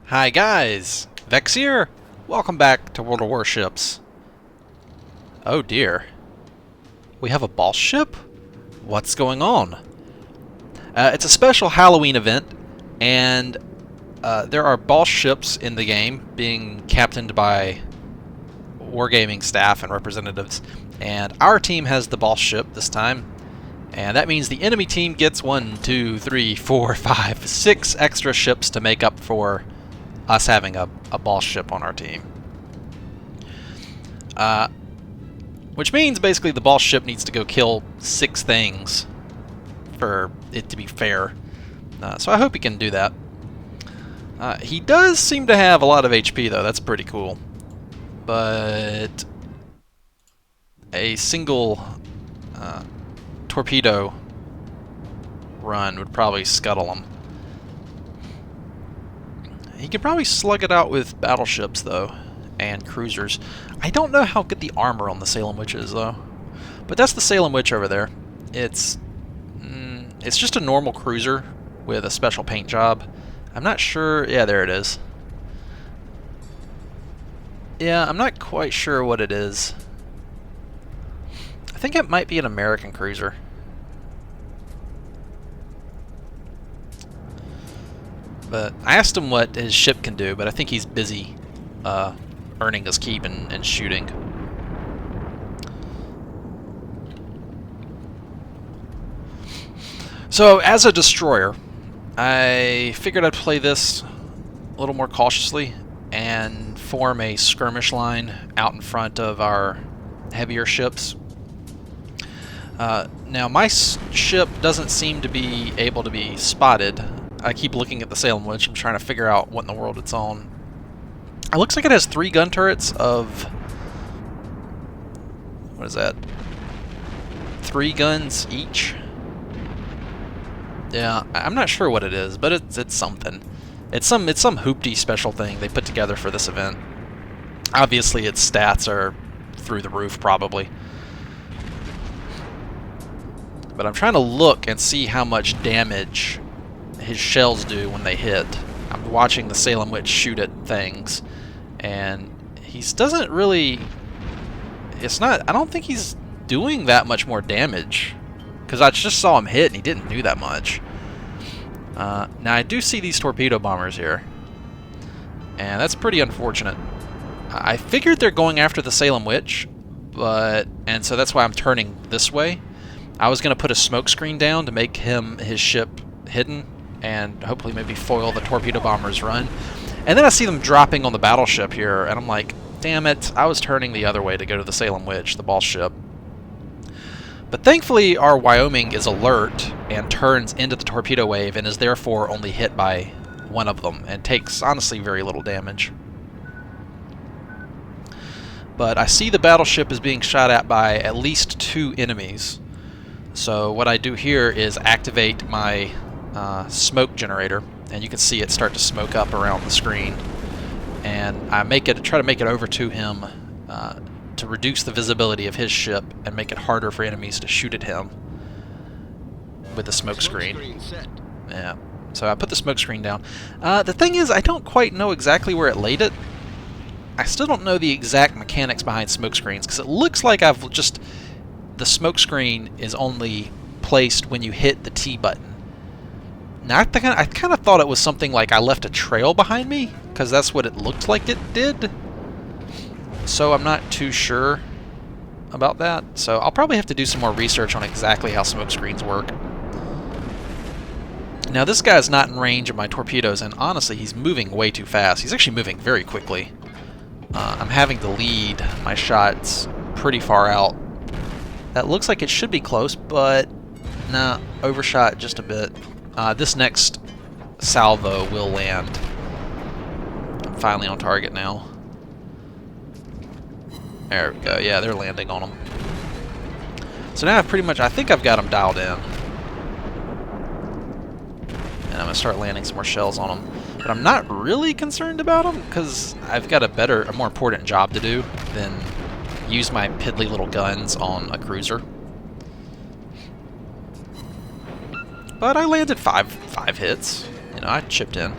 Hi guys, Vechs here. Welcome back to World of Warships. Oh dear. We have a boss ship? What's going on? It's a special Halloween event, and there are boss ships in the game being captained by wargaming staff and representatives, and our team has the boss ship this time, and that means the enemy team gets 1, 2, 3, 4, 5, 6 extra ships to make up for us having a boss ship on our team. Which means basically the boss ship needs to go kill 6 things for it to be fair. So I hope he can do that. He does seem to have a lot of HP though, that's pretty cool. But a single torpedo run would probably scuttle him. He could probably slug it out with battleships, though, and cruisers. I don't know how good the armor on the Salem Witch is, though. But that's the Salem Witch over there. It's just a normal cruiser with a special paint job. I'm not sure... Yeah, there it is. Yeah, I'm not quite sure what it is. I think it might be an American cruiser. But I asked him what his ship can do, but I think he's busy earning his keep and shooting. So, as a destroyer, I figured I'd play this a little more cautiously and form a skirmish line out in front of our heavier ships. Now, my ship doesn't seem to be able to be spotted. I keep looking at the Salem Witch. I'm trying to figure out what in the world it's on. It looks like it has 3 gun turrets of... What is that? 3 guns each? Yeah, I'm not sure what it is, but it's something. It's some hoopty special thing they put together for this event. Obviously, its stats are through the roof, probably. But I'm trying to look and see how much damage his shells do when they hit. I'm watching the Salem Witch shoot at things, and he doesn't really... I don't think he's doing that much more damage, because I just saw him hit and he didn't do that much. Now I do see these torpedo bombers here, and that's pretty unfortunate. I figured they're going after the Salem Witch, and so that's why I'm turning this way. I was going to put a smoke screen down to make his ship hidden, and hopefully maybe foil the torpedo bomber's run. And then I see them dropping on the battleship here, and I'm like, damn it, I was turning the other way to go to the Salem Witch, the boss ship. But thankfully our Wyoming is alert and turns into the torpedo wave and is therefore only hit by one of them and takes honestly very little damage. But I see the battleship is being shot at by at least 2 enemies. So what I do here is activate my smoke generator, and you can see it start to smoke up around the screen, and I try to make it over to him to reduce the visibility of his ship and make it harder for enemies to shoot at him with the smoke screen. Yeah, so I put the smoke screen down. The thing is, I don't quite know exactly where it laid it. I still don't know the exact mechanics behind smoke screens, because it looks like the smoke screen is only placed when you hit the T button. Now, I kind of thought it was something like I left a trail behind me, because that's what it looked like it did. So I'm not too sure about that. So I'll probably have to do some more research on exactly how smoke screens work. Now, this guy's not in range of my torpedoes, and honestly, he's moving way too fast. He's actually moving very quickly. I'm having to lead my shots pretty far out. That looks like it should be close, but nah, overshot just a bit. This next salvo will land. I'm finally on target now. There we go. Yeah, they're landing on them. So now I think I've got them dialed in. And I'm going to start landing some more shells on them. But I'm not really concerned about them, because I've got a more important job to do than use my piddly little guns on a cruiser. But I landed five hits. You know, I chipped in.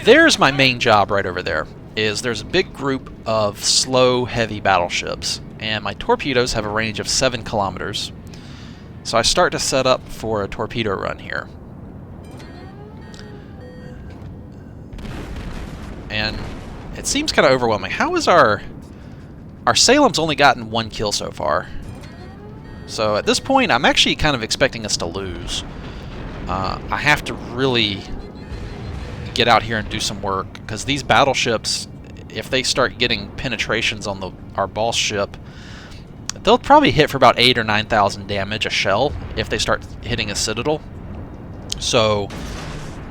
There's my main job right over there. There's a big group of slow, heavy battleships, and my torpedoes have a range of 7 kilometers. So I start to set up for a torpedo run here. And it seems kind of overwhelming. How is our Salem's only gotten 1 kill so far? So at this point, I'm actually kind of expecting us to lose. I have to really get out here and do some work, because these battleships, if they start getting penetrations on our boss ship, they'll probably hit for about 8,000 or 9,000 damage a shell if they start hitting a citadel. So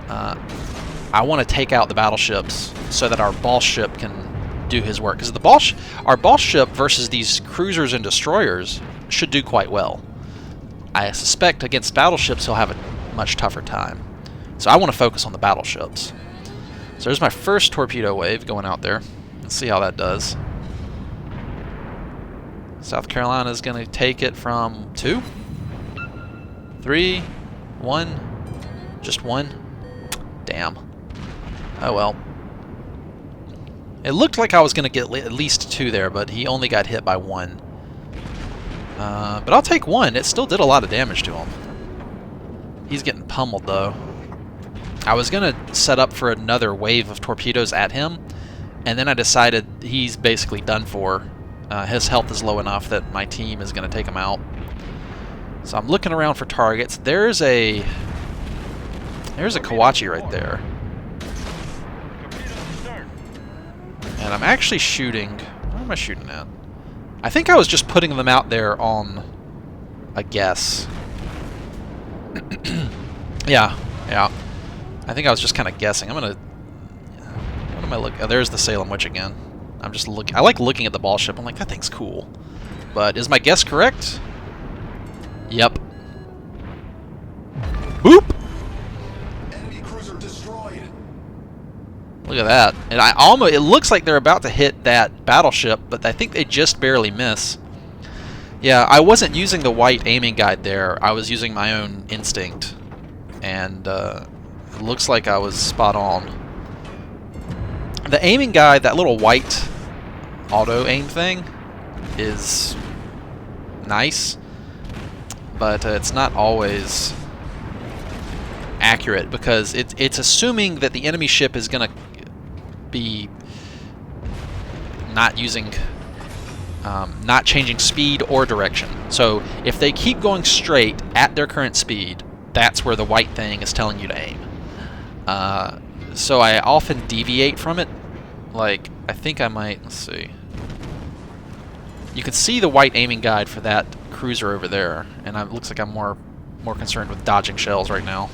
I want to take out the battleships so that our boss ship can do his work, because our boss ship versus these cruisers and destroyers should do quite well. I suspect against battleships he'll have a much tougher time. So I want to focus on the battleships. So there's my first torpedo wave going out there. Let's see how that does. South Carolina is going to take it from 2, 3, 1, just 1. Damn. Oh well. It looked like I was going to get at least 2 there, but he only got hit by 1. But I'll take 1. It still did a lot of damage to him. He's getting pummeled, though. I was going to set up for another wave of torpedoes at him, and then I decided he's basically done for. His health is low enough that my team is going to take him out. So I'm looking around for targets. There's a Kawachi right there. And I'm actually shooting... What am I shooting at? I think I was just putting them out there on a guess. Yeah. I think I was just kind of guessing. I'm gonna... What am I looking... Oh, there's the Salem Witch again. I'm just looking... I like looking at the ball ship. I'm like, that thing's cool. But is my guess correct? Yep. Boop! Enemy cruiser destroyed. Look at that. And it looks like they're about to hit that battleship, but I think they just barely miss. Yeah, I wasn't using the white aiming guide there. I was using my own instinct. And it looks like I was spot on. The aiming guide, that little white auto aim thing, is nice, but it's not always accurate, because it's assuming that the enemy ship is going to be not using, not changing speed or direction. So if they keep going straight at their current speed, that's where the white thing is telling you to aim. So I often deviate from it. Like, I think I might, let's see. You can see the white aiming guide for that cruiser over there, and it looks like I'm more concerned with dodging shells right now.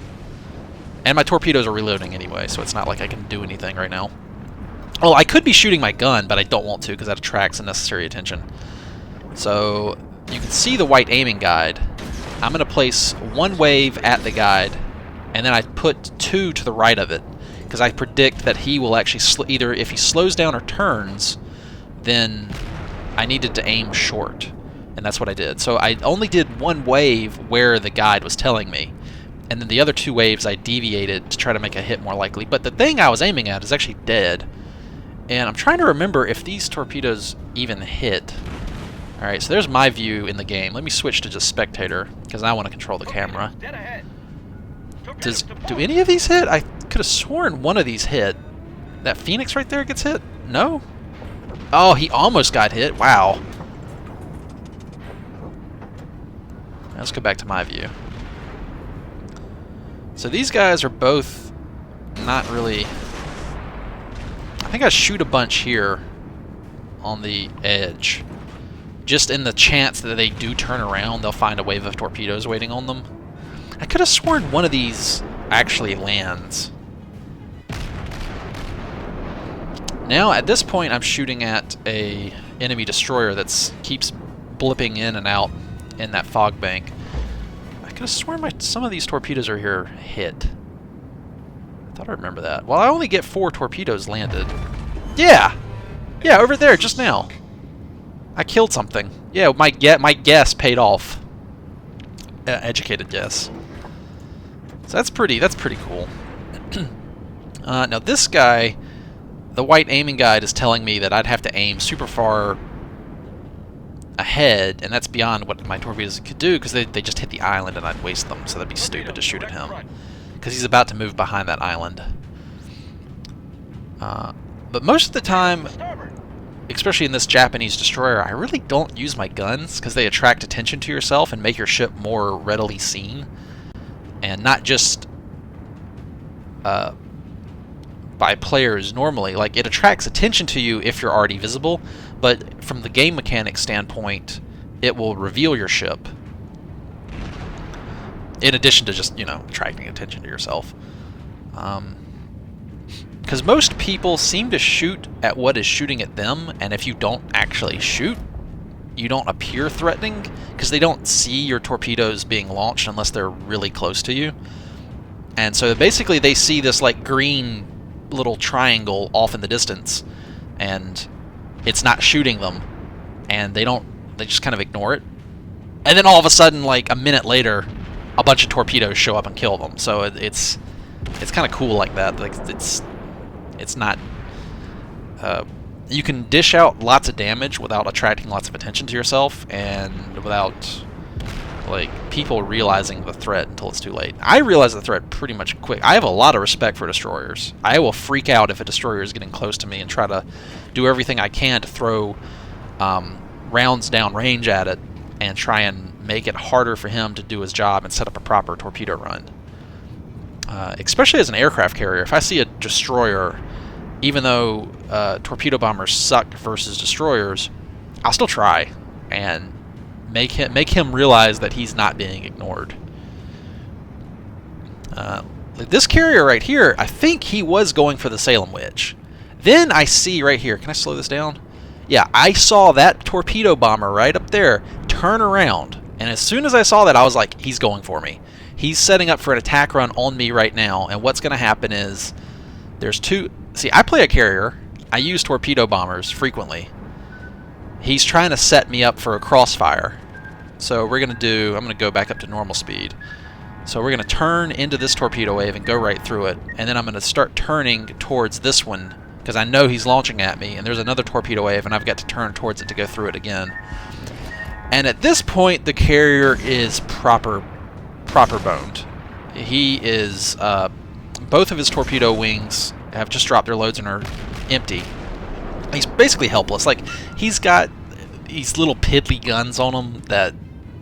And my torpedoes are reloading anyway, so it's not like I can do anything right now. Well, I could be shooting my gun, but I don't want to because that attracts unnecessary attention. So you can see the white aiming guide. I'm going to place 1 wave at the guide, and then I put 2 to the right of it, because I predict that he will actually either if he slows down or turns, then I needed to aim short, and that's what I did. So I only did 1 wave where the guide was telling me, and then the other 2 waves I deviated to try to make a hit more likely. But the thing I was aiming at is actually dead, and I'm trying to remember if these torpedoes even hit. Alright, so there's my view in the game. Let me switch to just spectator, because I want to control the camera. Do any of these hit? I could have sworn one of these hit. That Phoenix right there gets hit? No? Oh, he almost got hit. Wow. Let's go back to my view. So these guys are both not really... I think I shoot a bunch here on the edge. Just in the chance that they do turn around, they'll find a wave of torpedoes waiting on them. I could have sworn one of these actually lands. Now, at this point, I'm shooting at a enemy destroyer that keeps blipping in and out in that fog bank. I could have sworn some of these torpedoes are here hit. I thought I remember that. Well, I only get 4 torpedoes landed. Yeah! Yeah, over there, just now. I killed something. Yeah, my guess paid off. Educated guess. So that's pretty cool. Now this guy, the white aiming guide, is telling me that I'd have to aim super far ahead, and that's beyond what my torpedoes could do, because they just hit the island and I'd waste them, so that'd be stupid to shoot at him. Because he's about to move behind that island. But most of the time, especially in this Japanese destroyer, I really don't use my guns, because they attract attention to yourself and make your ship more readily seen. And not just by players normally. Like, it attracts attention to you if you're already visible, but from the game mechanics standpoint, it will reveal your ship. In addition to just, you know, attracting attention to yourself. Because most people seem to shoot at what is shooting at them, and if you don't actually shoot, you don't appear threatening, because they don't see your torpedoes being launched unless they're really close to you. And so basically they see this like green little triangle off in the distance, and it's not shooting them, and they just kind of ignore it. And then all of a sudden, like a minute later, a bunch of torpedoes show up and kill them. So it's kind of cool like that. Like it's not you can dish out lots of damage without attracting lots of attention to yourself, and without like people realizing the threat until it's too late. I realize the threat pretty much quick. I have a lot of respect for destroyers. I will freak out if a destroyer is getting close to me and try to do everything I can to throw rounds down range at it and try and make it harder for him to do his job and set up a proper torpedo run. Especially as an aircraft carrier, if I see a destroyer, even though torpedo bombers suck versus destroyers, I'll still try and make him realize that he's not being ignored. This carrier right here, I think he was going for the Salem Witch. Then I see right here, can I slow this down? Yeah, I saw that torpedo bomber right up there turn around, and as soon as I saw that, I was like, he's going for me. He's setting up for an attack run on me right now, and what's going to happen is there's two... See, I play a carrier. I use torpedo bombers frequently. He's trying to set me up for a crossfire. So we're going to do... I'm going to go back up to normal speed. So we're going to turn into this torpedo wave and go right through it, and then I'm going to start turning towards this one, because I know he's launching at me, and there's another torpedo wave, and I've got to turn towards it to go through it again. And at this point, the carrier is proper boned. He is... both of his torpedo wings have just dropped their loads and are empty. He's basically helpless. Like, he's got these little piddly guns on him that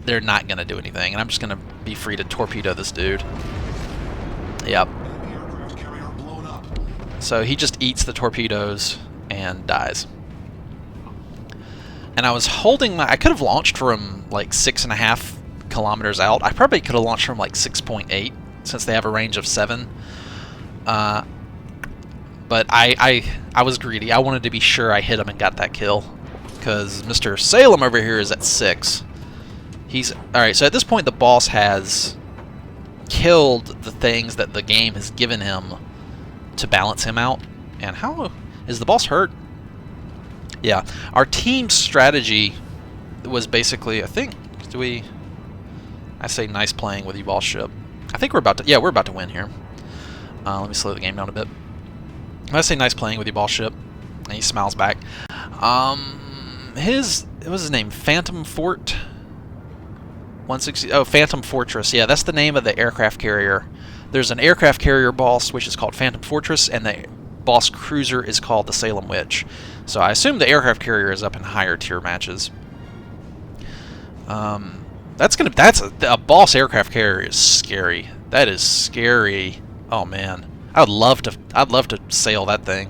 they're not going to do anything, and I'm just going to be free to torpedo this dude. Yep. So he just eats the torpedoes and dies. And I was holding my... I could have launched from like 6.5 kilometers out. I probably could have launched from like 6.8, since they have a range of 7. But I was greedy. I wanted to be sure I hit him and got that kill, because Mr. Salem over here is at 6. He's... Alright, so at this point the boss has killed the things that the game has given him to balance him out. And how... Is the boss hurt? Yeah. Our team strategy was basically, I think... Do we... I say nice playing with you, boss ship. I think we're about to... Yeah, we're about to win here. Let me slow the game down a bit. I say nice playing with you, boss ship. And he smiles back. What was his name? Phantom Fort? 160... Oh, Phantom Fortress. Yeah, that's the name of the aircraft carrier. There's an aircraft carrier boss, which is called Phantom Fortress, and the boss cruiser is called the Salem Witch. So I assume the aircraft carrier is up in higher tier matches. That's a boss aircraft carrier is scary. That is scary. Oh man, I'd love to sail that thing.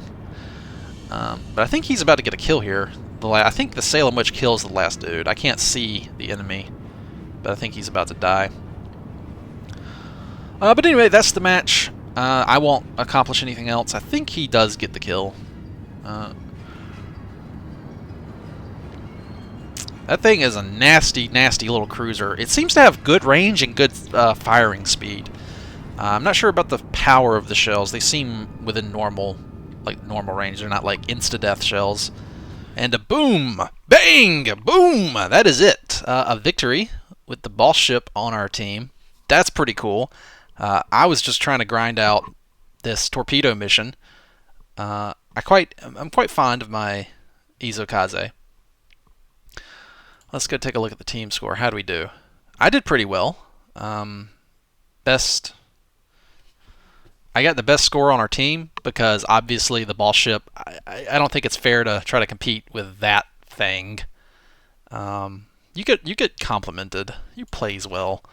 But I think he's about to get a kill here. I think the Salem Witch kills the last dude. I can't see the enemy, but I think he's about to die. But anyway, that's the match. I won't accomplish anything else. I think he does get the kill. That thing is a nasty, nasty little cruiser. It seems to have good range and good firing speed. I'm not sure about the power of the shells. They seem within normal range. They're not like insta-death shells. And a boom! Bang! Boom! That is it. A victory with the boss ship on our team. That's pretty cool. I was just trying to grind out this torpedo mission. I'm quite fond of my Izokaze. Let's go take a look at the team score. How do we do? I did pretty well. Best. I got the best score on our team because obviously the ball ship. I don't think it's fair to try to compete with that thing. You get complimented. You plays well.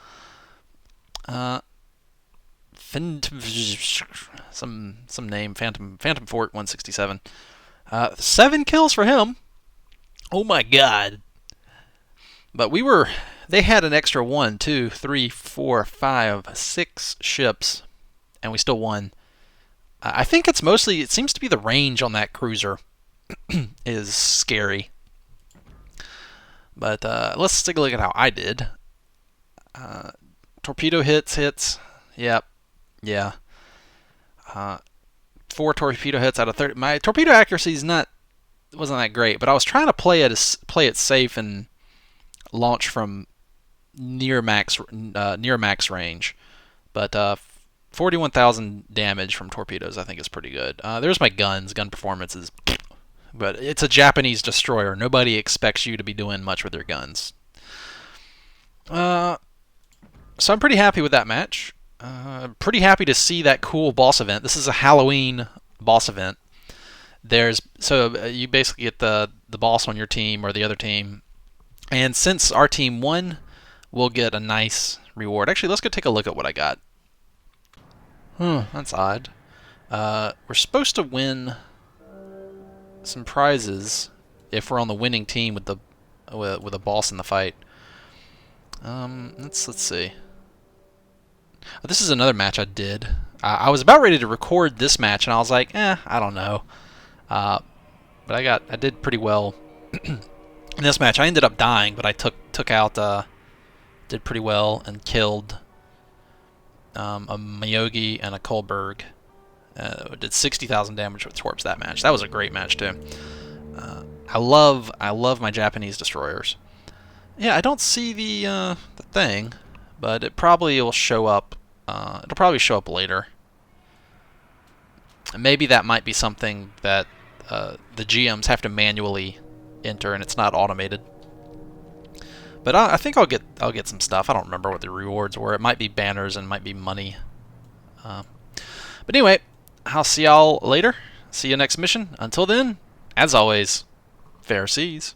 Some name Phantom Fort 167. 7 kills for him. Oh my god. But they had an extra 1, 2, 3, 4, 5, 6 ships, and we still won. I think it seems to be the range on that cruiser is scary. But let's take a look at how I did. Torpedo hits. Yep. Yeah. 4 torpedo hits out of 30. My torpedo accuracy wasn't that great, but I was trying to play it safe and launch from near max range. But 41,000 damage from torpedoes, I think, is pretty good. There's my guns. Gun performance is, but it's a Japanese destroyer. Nobody expects you to be doing much with your guns. So I'm pretty happy with that match. Pretty happy to see that cool boss event. This is a Halloween boss event. You basically get the boss on your team or the other team, and since our team won, we'll get a nice reward. Actually, let's go take a look at what I got. That's odd. We're supposed to win some prizes if we're on the winning team with a boss in the fight. Let's see. This is another match I did. I was about ready to record this match, and I was like, I don't know. But I did pretty well in this match. I ended up dying, but I took out, did pretty well and killed a Myogi and a Kolberg. Did 60,000 damage with torps that match. That was a great match too. I love my Japanese destroyers. Yeah, I don't see the thing, but it probably will show up. It'll probably show up later. And maybe that might be something that the GMs have to manually enter, and it's not automated. But I think I'll get some stuff. I don't remember what the rewards were. It might be banners and might be money. But anyway, I'll see y'all later. See you next mission. Until then, as always, fair seas.